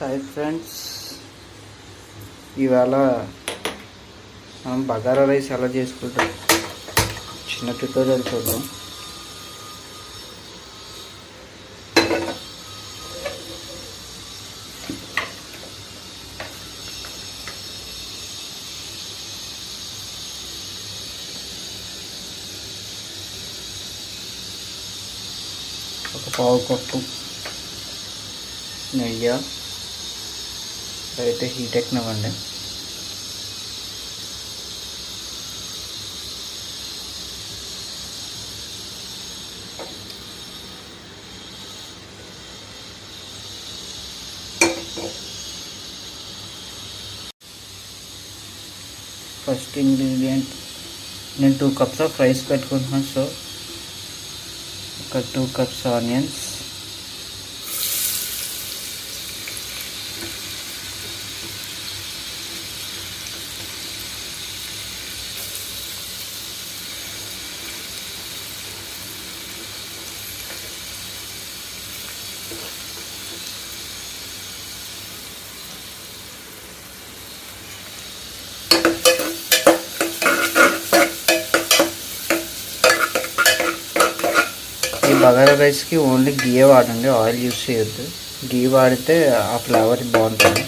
Hi friends, ఇవాళ మనం bagara rice ఎలా చేసుకుంటాం చిన్న ట్యూటోరియల్ చూద్దాం. ఒక పావు కప్పు నెయ్యి అయితే హీట్ ఎక్కనివ్వండి. ఫస్ట్ ఇంగ్రీడియంట్ నేను 2 కప్స్ ఆఫ్ రైస్ పెట్టుకుంటున్నాను. సో ఒక 2 కప్స్ ఆనియన్స్, ఈ బగారా రైస్కి ఓన్లీ గీ వాడండి, ఆయిల్ యూస్ చేయొద్దు. గీ వాడితే ఆ ఫ్లేవర్ బాగుంటుంది.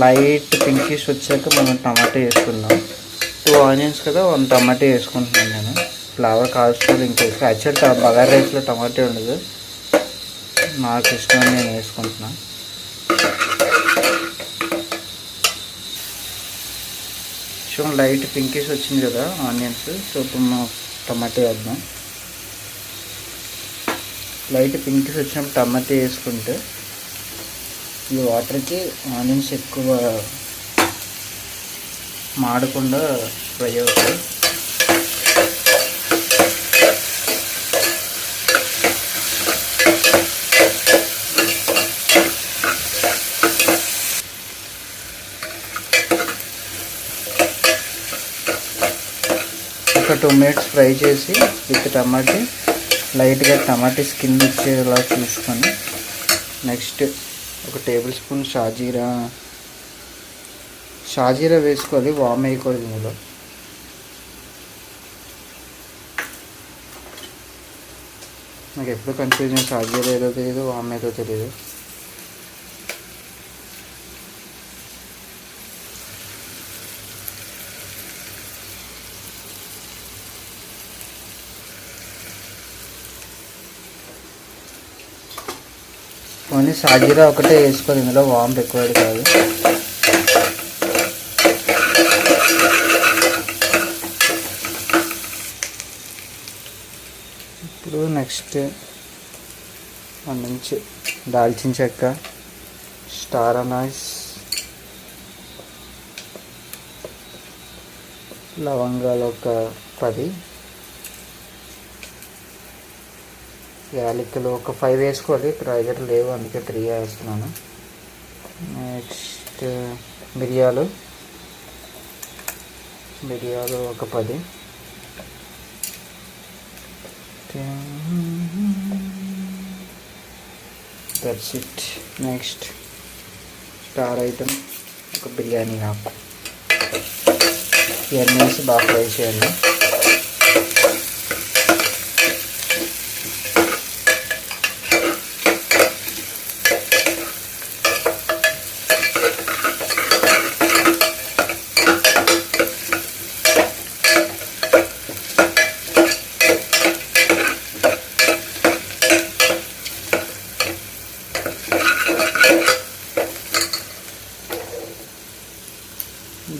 లైట్ పింకిష్ వచ్చాక మనం టమాటా వేసుకుందాం. 2 ఆనియన్స్ కదా, 1 టమాటా వేసుకుంటున్నాను నేను. ఫ్లేవర్ కాల్చుకోవాలి. ఇంకా యాక్చువల్ బగారా రైస్లో టమాటా ఉండదు, నాకు ఇష్టం నేను వేసుకుంటున్నాను. సో లైట్ పింకిష్ వచ్చింది కదా ఆనియన్స్, సో ఇప్పుడు మనం టమాటా వేద్దాం. లైట్ పింకిష్ వచ్చినప్పుడు టమాటా వేసుకుంటే ఈ వాటర్కి ఆనియన్స్ ఎక్కువ మాడకుండా ఫ్రై అవుతాయి. ఒక 2 మినిట్స్ ఫ్రై చేసి విత్ టమాటీ లైట్గా టమాటీ స్కిన్ వచ్చేలా చూసుకొని నెక్స్ట్ ఒక టేబుల్ స్పూన్ షాజీరా వేసుకోవాలి, వామ్ వేయకూడదు ఇందులో. నాకు ఎప్పుడు కన్ఫ్యూజన్, షాజీరా ఏదో తెలియదు, వామ్ ఏదో తెలియదు. ఓన్లీ షాజీరా ఒకటే వేసుకోవాలి, ఇందులో వామ్ ఎక్కువ కాదు. ఇప్పుడు నెక్స్ట్ నుంచి దాల్చిన చెక్క, స్టార్ అనాస్, లవంగాలు ఒక 10, యాలకులు ఒక 5 వేసుకోవాలి. ఇక్కడ దగ్గర లేవు అందుకే 3 వేస్తున్నాను. నెక్స్ట్ మిరియాలు ఒక 10. That's it. Next star item ఒక బిర్యానీ ఆకు, ఇవన్నీ వేసి బాగా ఫ్రై చేయండి.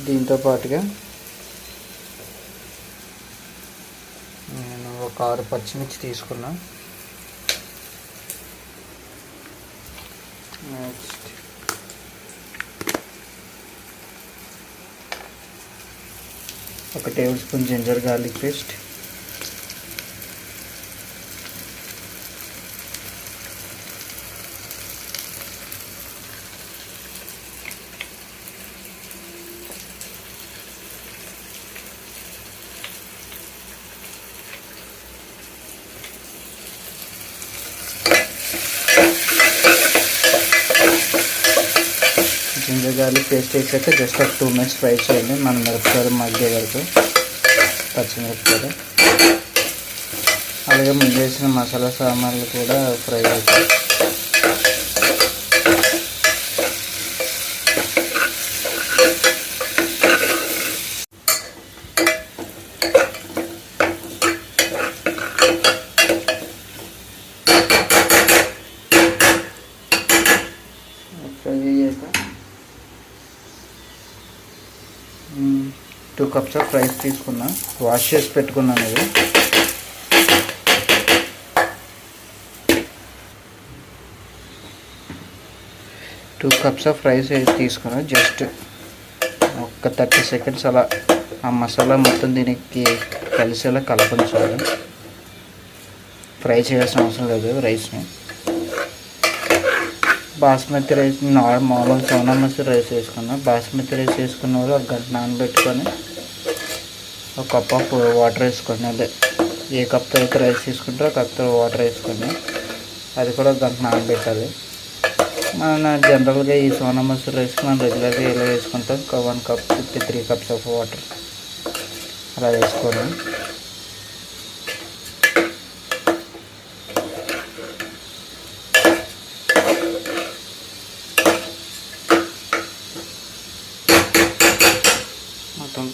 దీంతో పాటుగా నేను ఒక 6 పచ్చిమిర్చి తీసుకున్నా. నెక్స్ట్ ఒక table spoon ginger garlic paste, garlic paste వేసాక జస్ట్ ఒక 2 మినిట్స్ ఫ్రై చేయండి. మన మిరపకాయలు మగ్గే వరకు, పచ్చిమిరపకాయలు. అలాగే ముందు వేసిన మసాలా సామాన్లు కూడా ఫ్రై అవుతాయి. ఫ్రై అయ్యాక 2 కప్స్ ఆఫ్ రైస్ తీసుకున్నా, వాష్ చేసి పెట్టుకున్నాను. ఇది 2 కప్స్ ఆఫ్ రైస్ తీసుకున్నా. జస్ట్ ఒక 30 సెకండ్స్ అలా ఆ మసాలా మొత్తం దీనికి కలిసేలా కలపండి. చాలు, ఫ్రై చేయాల్సిన అవసరం లేదు రైస్ని. బాస్మతి రైస్ మామూలు సోనా మసూరి రైస్ వేసుకున్నా. బాస్మతి రైస్ వేసుకున్న వాళ్ళు ఒక గంట నానబెట్టుకొని ఒక కప్ ఆఫ్ వాటర్ వేసుకోండి. అదే ఏ కప్తో అయితే రైస్ తీసుకుంటారో ఆ కప్తో వాటర్ వేసుకోండి. అది కూడా ఒక గంట నానబెట్టాలి. మన జనరల్గా ఈ సోనా మసూరి రైస్కి మనం రెగ్యులర్గా ఇలా వేసుకుంటాం. 1 కప్ 3 కప్స్ ఆఫ్ వాటర్ అలా వేసుకోండి. మొత్తం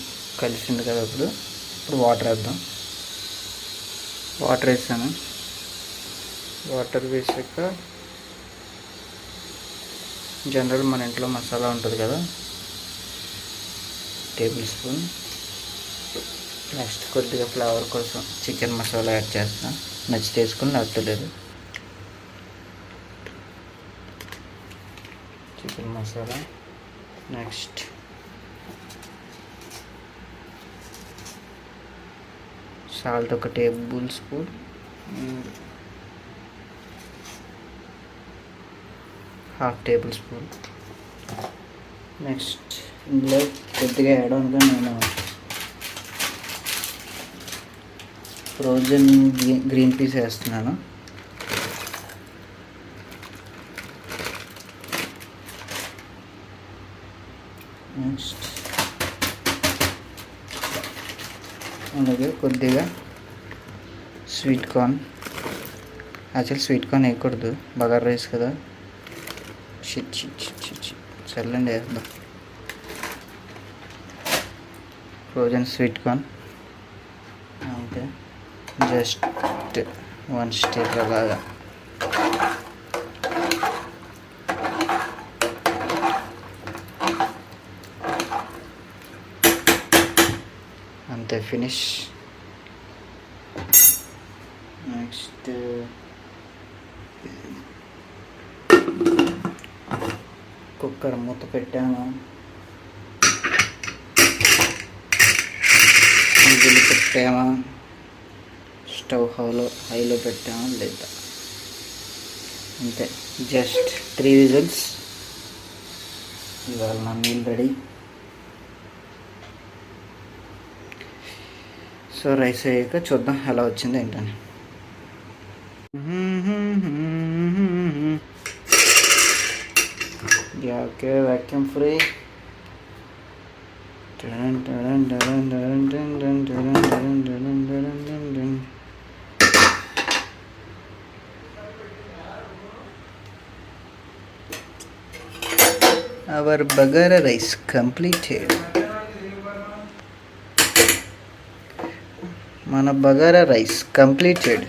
కలిసింది కదా. ఇప్పుడు వాటర్ వేద్దాం. వాటర్ వేసాను. వాటర్ వేసాక జనరల్ మన ఇంట్లో మసాలా ఉంటుంది కదా, టేబుల్ స్పూన్. నెక్స్ట్ కొద్దిగా ఫ్లేవర్ కోసం చికెన్ మసాలా యాడ్ చేస్తాను. నచ్చి తీసుకుని నచ్చలేదు. Chicken masala. Next salt 1 table spoon, ½ table spoon. Next ఇందులో కొద్దిగా యాడ్ అవునుగా నేను ఫ్రోజన్ గ్రీన్ పీస్ వేస్తున్నాను. నెక్స్ట్ అలాగే కొద్దిగా sweet corn. Actual sweet corn వేయకూడదు, బగారా రైస్ కదా. చల్లండి, వేద్దాం. ఫ్రోజన్ స్వీట్ కార్న్ అంతే. జస్ట్ 1 స్టిర్ అలాగా. అంతే, ఫినిష్. నెక్స్ట్ కుక్కర్ మూత పెట్టాను. విజిల్ పెట్టామా, స్టవ్ హైలో పెట్టామా లేదా, అంతే. Just 3 whistles. ఇవాళ నా మీల్ రెడీ. సో రైస్ అయ్యాక చూద్దాం ఎలా వచ్చింది ఏంటని. Okay, vacuum free. Our bagara rice completed. మన bagara rice completed.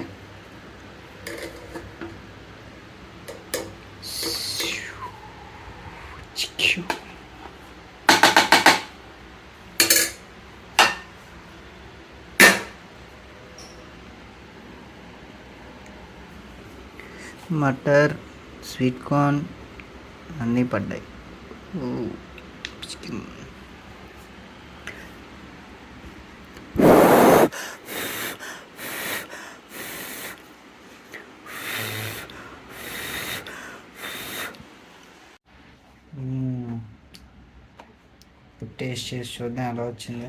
Matar, sweet corn అన్నీ పడ్డాయి. టేస్ట్ చేసి చూద్దాం ఎలా వచ్చిందో.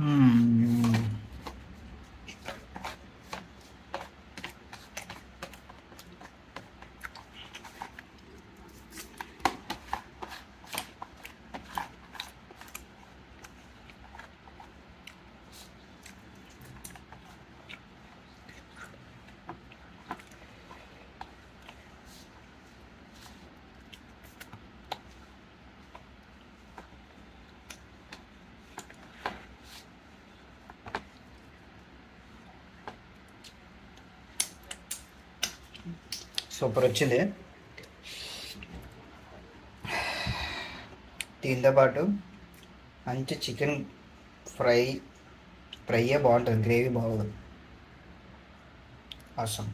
మ్మ్. సూపర్ వచ్చింది. దీంతో పాటు మంచి చికెన్ ఫ్రైయే బాగుంటుంది, గ్రేవీ బాగోదు. అవసరం